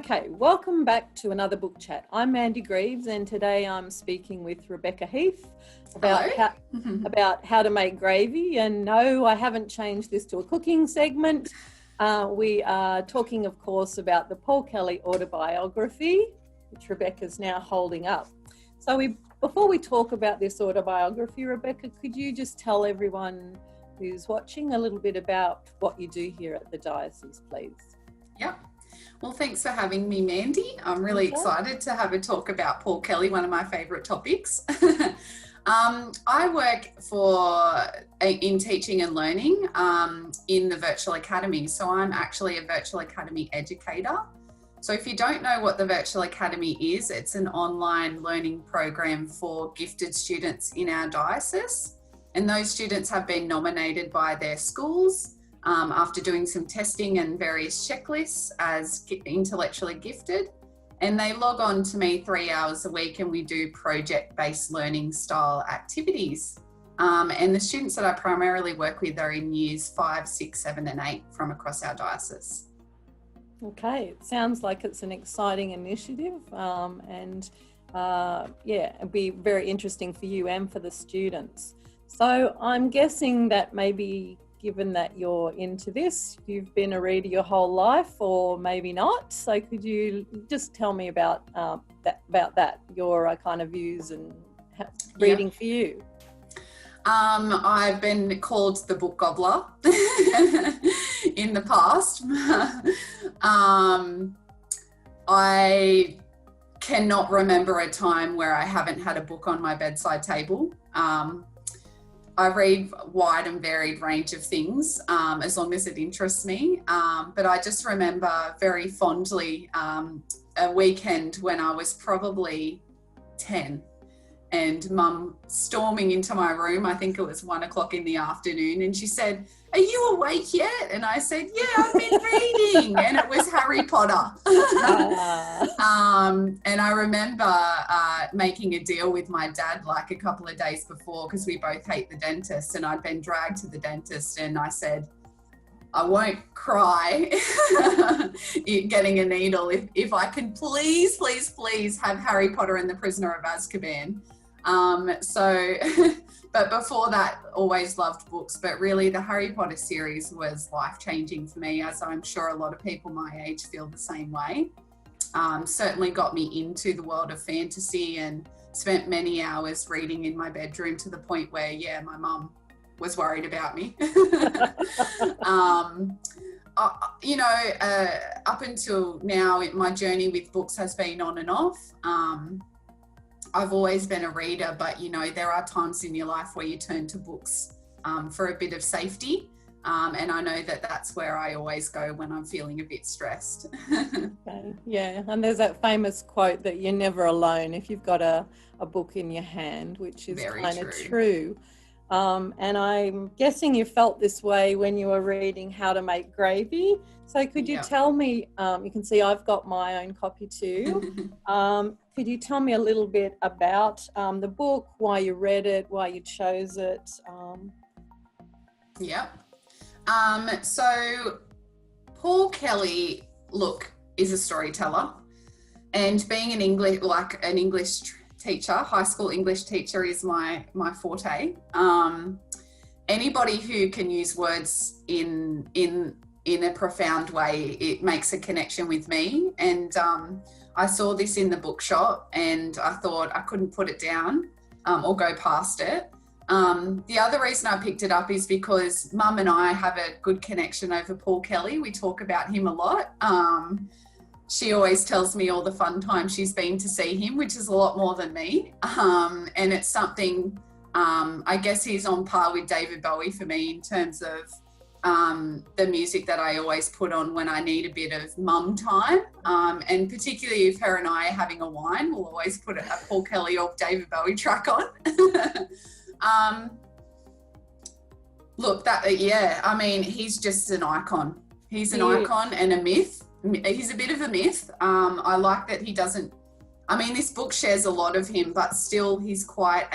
Okay, welcome back to another book chat. I'm Mandy Greaves, and today I'm speaking with Rebecca Heath about how to make gravy. And no, I haven't changed this to a cooking segment. We are talking, of course, about the Paul Kelly autobiography, which Rebecca's now holding up. So before we talk about this autobiography, Rebecca, could you just tell everyone who's watching a little bit about what you do here at the Diocese, please? Yep. Well, thanks for having me, Mandy. I'm really excited to have a talk about Paul Kelly, one of my favourite topics. I work in teaching and learning in the Virtual Academy. So I'm actually a Virtual Academy Educator. So if you don't know what the Virtual Academy is, it's an online learning program for gifted students in our diocese. And those students have been nominated by their schools after doing some testing and various checklists as intellectually gifted. And they log on to me 3 hours a week and we do project-based learning style activities. And the students that I primarily work with are in years 5, 6, 7 and 8 from across our diocese. Okay, it sounds like it's an exciting initiative it'd be very interesting for you and for the students. So I'm guessing that maybe given that you're into this, you've been a reader your whole life, or maybe not. So could you just tell me about that, your kind of views and reading for you? I've been called the book gobbler in the past. I cannot remember a time where I haven't had a book on my bedside table. I read a wide and varied range of things as long as it interests me. But I just remember very fondly a weekend when I was probably 10 and Mum storming into my room. I think it was 1 o'clock in the afternoon. And she said, "Are you awake yet?" And I said, "Yeah, I've been reading." And it was Harry Potter. And I remember making a deal with my dad like a couple of days before, because we both hate the dentist, and I'd been dragged to the dentist, and I said, "I won't cry getting a needle if I can please have Harry Potter and the Prisoner of Azkaban." But before that, always loved books, but really the Harry Potter series was life-changing for me, as I'm sure a lot of people my age feel the same way. Certainly got me into the world of fantasy and spent many hours reading in my bedroom, to the point where, my mum was worried about me. Up until now, my journey with books has been on and off. I've always been a reader, but there are times in your life where you turn to books for a bit of safety. And I know that that's where I always go when I'm feeling a bit stressed. Okay. Yeah, and there's that famous quote that you're never alone if you've got a book in your hand, which is kind of true. And I'm guessing you felt this way when you were reading How to Make Gravy. So could you tell me, you can see I've got my own copy too. Could you tell me a little bit about the book, why you read it, why you chose it? So Paul Kelly, is a storyteller, and being an English teacher, high school English teacher, is my forte. Anybody who can use words in a profound way, it makes a connection with me. And I saw this in the bookshop and I thought I couldn't put it down or go past it. The other reason I picked it up is because Mum and I have a good connection over Paul Kelly. We talk about him a lot. She always tells me all the fun times she's been to see him, which is a lot more than me. And it's something, I guess he's on par with David Bowie for me in terms of the music that I always put on when I need a bit of mum time. And particularly if her and I are having a wine, we'll always put a Paul Kelly or David Bowie track on. He's just an icon. He's an icon and a myth. He's a bit of a myth. I like that he doesn't, this book shares a lot of him, but still he's quite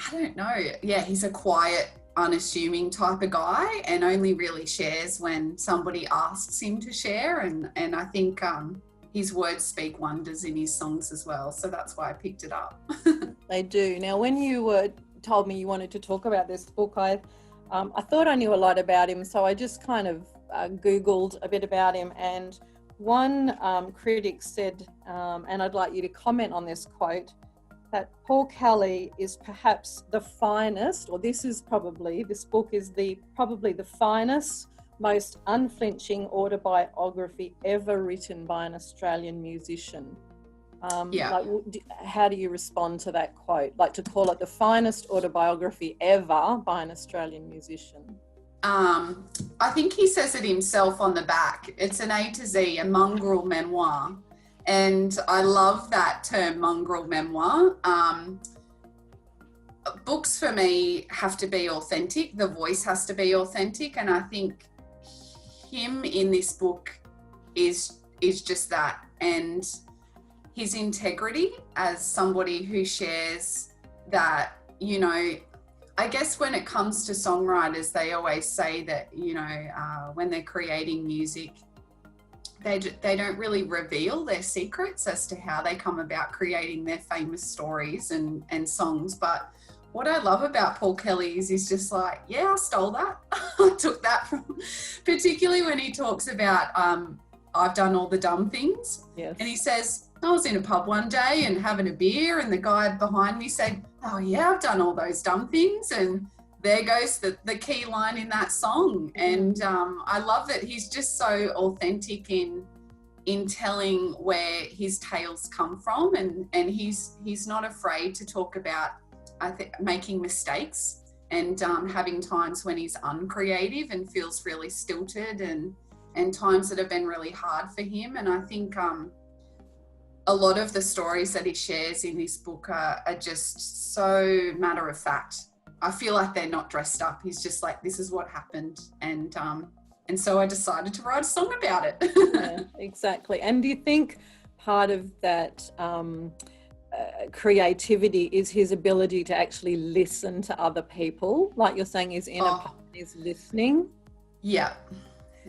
he's a quiet unassuming type of guy, and only really shares when somebody asks him to share. And I think his words speak wonders in his songs as well. So that's why I picked it up. They do. Now, when you told me you wanted to talk about this book, I thought I knew a lot about him. So I just kind of Googled a bit about him. And one critic said, and I'd like you to comment on this quote, that Paul Kelly is perhaps the finest, or this book is probably the finest, most unflinching autobiography ever written by an Australian musician. How do you respond to that quote? Like, to call it the finest autobiography ever by an Australian musician? I think he says it himself on the back. It's an A to Z, a mongrel memoir. And I love that term, mongrel memoir. Books for me have to be authentic. The voice has to be authentic. And I think him in this book is just that. And his integrity as somebody who shares that, you know, I guess when it comes to songwriters, they always say that, you know, when they're creating music, they don't really reveal their secrets as to how they come about creating their famous stories and songs. But what I love about Paul Kelly is he's just like, yeah, I stole that. I took that from, particularly when he talks about, I've done all the dumb things. Yes. And he says, I was in a pub one day and having a beer, and the guy behind me said, oh yeah, I've done all those dumb things. And there goes the key line in that song. And I love that he's just so authentic in telling where his tales come from, and he's not afraid to talk about, I think, making mistakes and having times when he's uncreative and feels really stilted, and times that have been really hard for him. And I think a lot of the stories that he shares in this book are just so matter of fact. I feel like they're not dressed up. He's just like, this is what happened. And so I decided to write a song about it. Yeah, exactly. And do you think part of that creativity is his ability to actually listen to other people? Like you're saying, his inner part is listening. Yeah.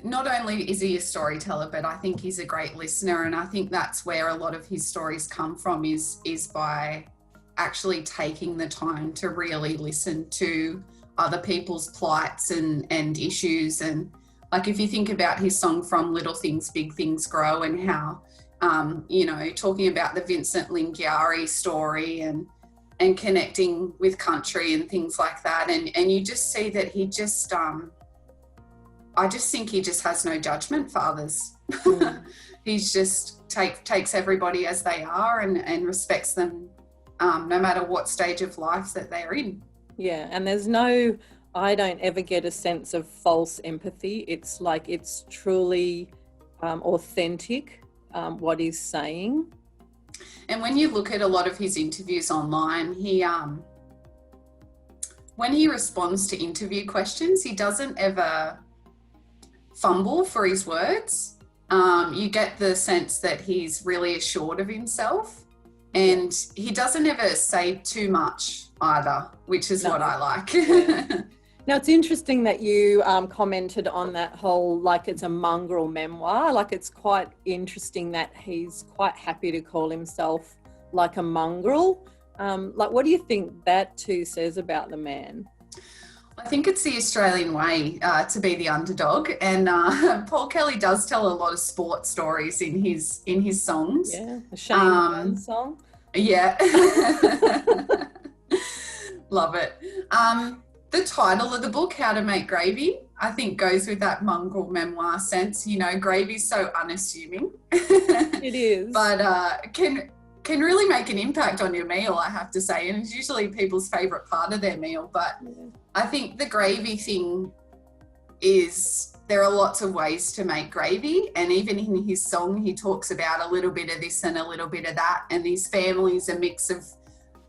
Not only is he a storyteller, but I think he's a great listener. And I think that's where a lot of his stories come from, is by actually taking the time to really listen to other people's plights and issues. And like, if you think about his song From Little Things Big Things Grow, and how you know, talking about the Vincent Lingiari story and connecting with country and things like that, and you just see that he just I just think he just has no judgment for others. He's just takes everybody as they are and respects them no matter what stage of life that they're in. Yeah, and I don't ever get a sense of false empathy. It's like, it's truly authentic, what he's saying. And when you look at a lot of his interviews online, he when he responds to interview questions, he doesn't ever fumble for his words. You get the sense that he's really assured of himself, and he doesn't ever say too much either, which is what I like. Yeah. Now, it's interesting that you commented on that whole, like, it's a mongrel memoir. Like, it's quite interesting that he's quite happy to call himself like a mongrel. Like, what do you think that too says about the man? I think it's the Australian way to be the underdog, and Paul Kelly does tell a lot of sport stories in his songs. Yeah, a Shane song. Yeah, love it. The title of the book, How to Make Gravy, I think goes with that mongrel memoir sense. You know, gravy's so unassuming. It is, but can really make an impact on your meal, I have to say, and it's usually people's favourite part of their meal. But I think the gravy thing is, there are lots of ways to make gravy, and even in his song he talks about a little bit of this and a little bit of that, and his family is a mix of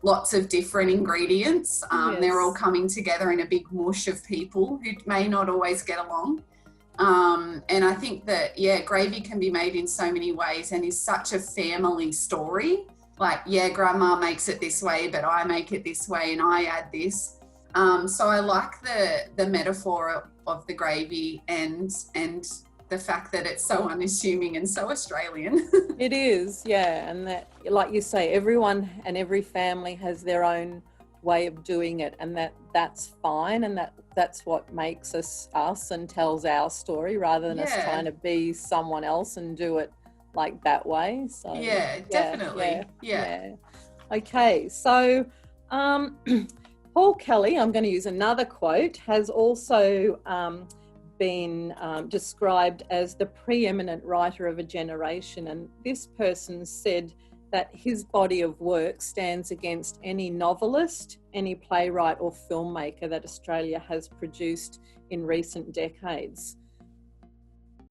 lots of different ingredients. They're all coming together in a big mush of people who may not always get along. And I think that, gravy can be made in so many ways, and is such a family story. Like, grandma makes it this way, but I make it this way and I add this. So I like the metaphor of the gravy and the fact that it's so unassuming and so Australian. It is, yeah. And that, like you say, everyone and every family has their own way of doing it, and that's fine, and that's what makes us and tells our story, rather than us trying to be someone else and do it like that way. So definitely. Okay, so Paul Kelly, I'm going to use another quote, has also been described as the preeminent writer of a generation, and this person said that his body of work stands against any novelist, any playwright or filmmaker that Australia has produced in recent decades.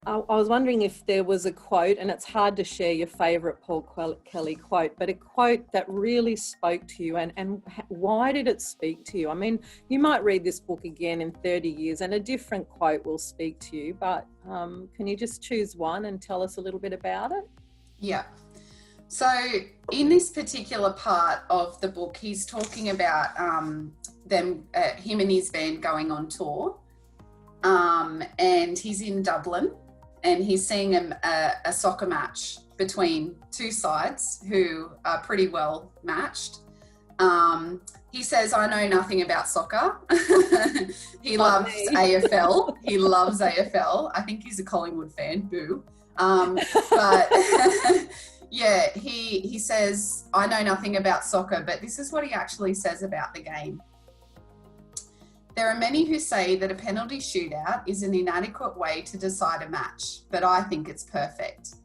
I was wondering if there was a quote, and it's hard to share your favourite Paul Kelly quote, but a quote that really spoke to you, and why did it speak to you? I mean, you might read this book again in 30 years and a different quote will speak to you, but can you just choose one and tell us a little bit about it? Yeah. So in this particular part of the book, he's talking about him and his band going on tour, and he's in Dublin, and he's seeing a soccer match between two sides who are pretty well matched. He says, "I know nothing about soccer." He loves AFL. He loves AFL. I think he's a Collingwood fan. Boo. But yeah, he says, "I know nothing about soccer," but this is what he actually says about the game. "There are many who say that a penalty shootout is an inadequate way to decide a match, but I think it's perfect.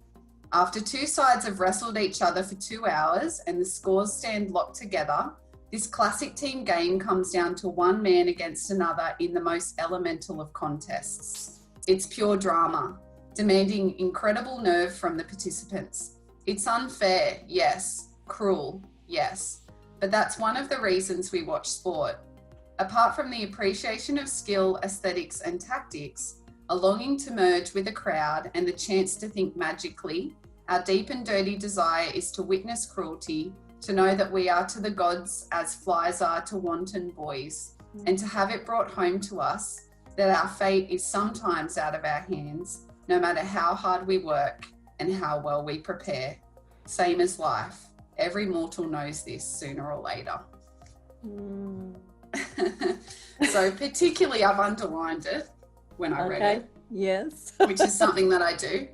After two sides have wrestled each other for 2 hours and the scores stand locked together, this classic team game comes down to one man against another in the most elemental of contests. It's pure drama, demanding incredible nerve from the participants. It's unfair, yes. Cruel, yes. But that's one of the reasons we watch sport. Apart from the appreciation of skill, aesthetics and tactics, a longing to merge with a crowd and the chance to think magically, our deep and dirty desire is to witness cruelty, to know that we are to the gods as flies are to wanton boys, and to have it brought home to us that our fate is sometimes out of our hands, no matter how hard we work and how well we prepare. Same as life. Every mortal knows this sooner or later." So particularly I've underlined it when I read it. Yes. Which is something that I do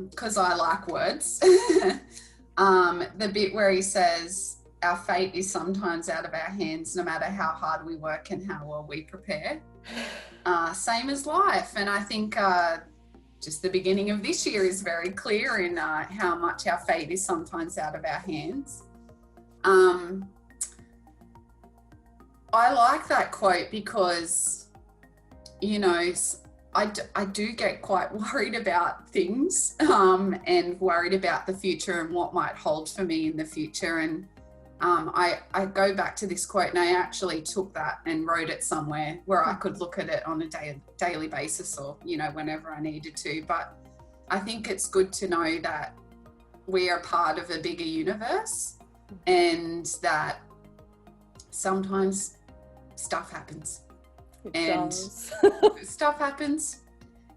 because I like words. The bit where he says, "Our fate is sometimes out of our hands, no matter how hard we work and how well we prepare. Same as life." And I think just the beginning of this year is very clear in how much our fate is sometimes out of our hands. I like that quote because, you know, I do get quite worried about things and worried about the future and what might hold for me in the future. And I go back to this quote, and I actually took that and wrote it somewhere where I could look at it on a daily basis, or, you know, whenever I needed to. But I think it's good to know that we are part of a bigger universe, and that sometimes stuff happens. Stuff happens.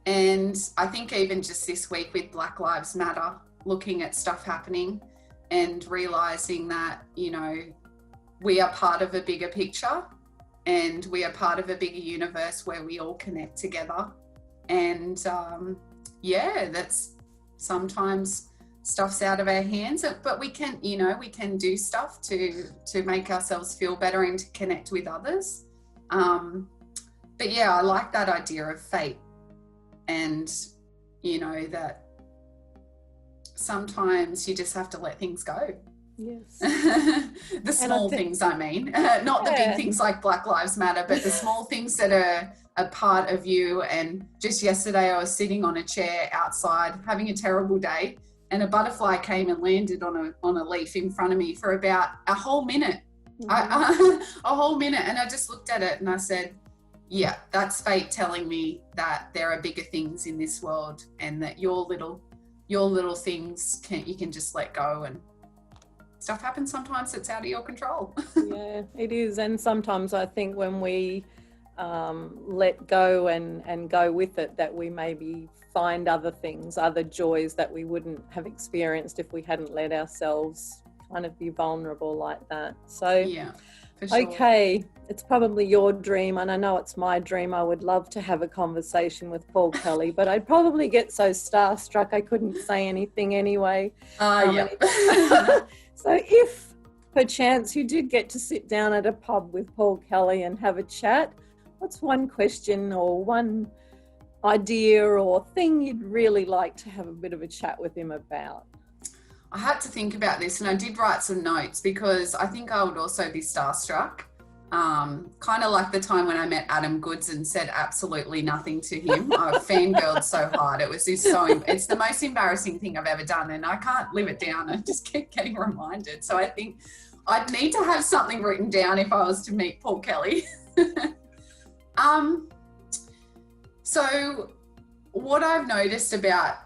And I think even just this week with Black Lives Matter, looking at stuff happening and realizing that, you know, we are part of a bigger picture, and we are part of a bigger universe where we all connect together. And that's sometimes stuff's out of our hands, but we can, you know, we can do stuff to make ourselves feel better and to connect with others. But yeah, I like that idea of fate, and, you know, that sometimes you just have to let things go. Yes. The small things, I mean, not the big things like Black Lives Matter, but the small things that are a part of you. And just yesterday I was sitting on a chair outside having a terrible day, and a butterfly came and landed on a leaf in front of me for about a whole minute. A whole minute. And I just looked at it and I said, yeah, that's fate telling me that there are bigger things in this world, and that your little things you can just let go and stuff happens sometimes that's out of your control. Yeah, it is. And sometimes I think when we let go and go with it, that we maybe find other things, other joys that we wouldn't have experienced if we hadn't let ourselves kind of be vulnerable like that. So yeah, for sure. Okay, it's probably your dream, and I know it's my dream. I would love to have a conversation with Paul Kelly, but I'd probably get so starstruck I couldn't say anything anyway. Yeah. So if perchance you did get to sit down at a pub with Paul Kelly and have a chat, what's one question or one idea or thing you'd really like to have a bit of a chat with him about? I had to think about this, and I did write some notes because I think I would also be starstruck. Kind of like the time when I met Adam Goods and said absolutely nothing to him. I fangirled so hard. It was just it's the most embarrassing thing I've ever done, and I can't live it down. I just keep getting reminded. So I think I'd need to have something written down if I was to meet Paul Kelly. So what I've noticed about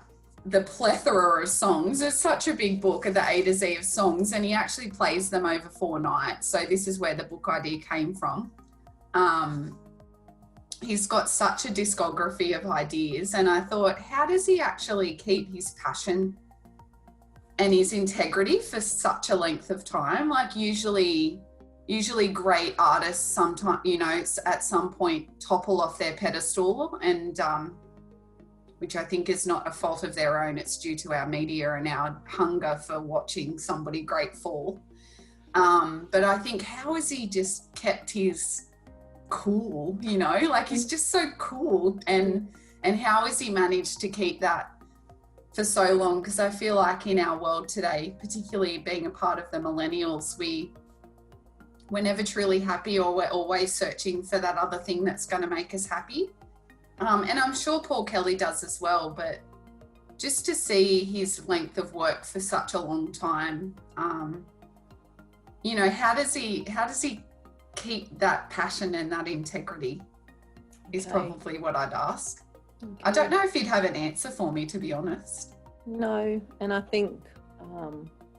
the plethora of songs, it's such a big book of the A to Z of songs, and he actually plays them over 4 nights. So this is where the book idea came from. He's got such a discography of ideas, and I thought, how does he actually keep his passion and his integrity for such a length of time? Like usually great artists sometimes, you know, at some point topple off their pedestal, and which I think is not a fault of their own. It's due to our media and our hunger for watching somebody great fall. But I think, how has he just kept his cool, you know, like he's just so cool, and how has he managed to keep that for so long? Because I feel like in our world today, particularly being a part of the millennials, we're never truly happy, or we're always searching for that other thing that's going to make us happy. And I'm sure Paul Kelly does as well, but just to see his length of work for such a long time, you know, how does he keep that passion and that integrity is probably what I'd ask. Okay. I don't know if he'd have an answer for me, to be honest. No, and I think,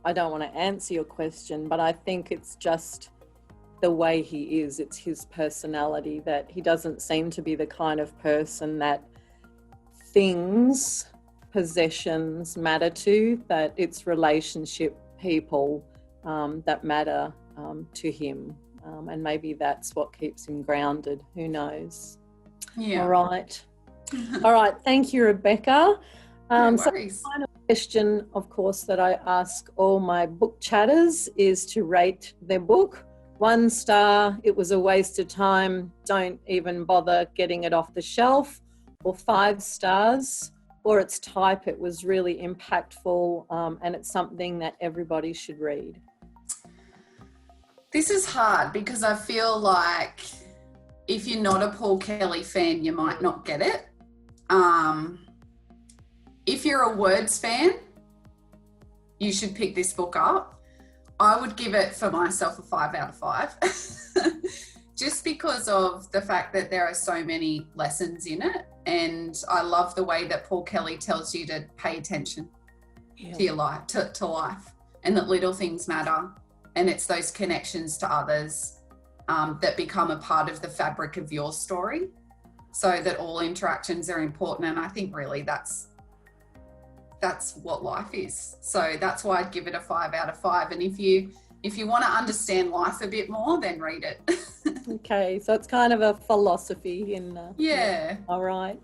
I don't want to answer your question, but I think it's just the way he is. It's his personality, that he doesn't seem to be the kind of person that things, possessions matter to, that it's relationship, people that matter to him. And maybe that's what keeps him grounded. Who knows? Yeah. All right. All right. Thank you, Rebecca. No so the final question, of course, that I ask all my book chatters is to rate their book. 1 star, it was a waste of time, don't even bother getting it off the shelf, or 5 stars, or its type, it was really impactful, and it's something that everybody should read. This is hard because I feel like if you're not a Paul Kelly fan, you might not get it. If you're a words fan, you should pick this book up. I would give it, for myself, a 5 out of 5, just because of the fact that there are so many lessons in it. And I love the way that Paul Kelly tells you to pay attention to your life, to life, and that little things matter. And it's those connections to others that become a part of the fabric of your story, so that all interactions are important. And I think really that's what life is. So that's why I'd give it a 5 out of 5. And if you want to understand life a bit more, then read it. Okay, so it's kind of a philosophy in yeah. All right,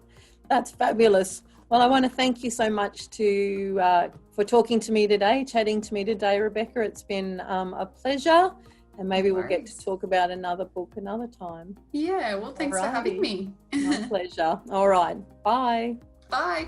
that's fabulous. Well, I want to thank you so much for talking to me today, chatting to me today, Rebecca. It's been a pleasure, and maybe we'll get to talk about another book another time. Yeah, well, thanks for having me. My pleasure. All right, bye. Bye.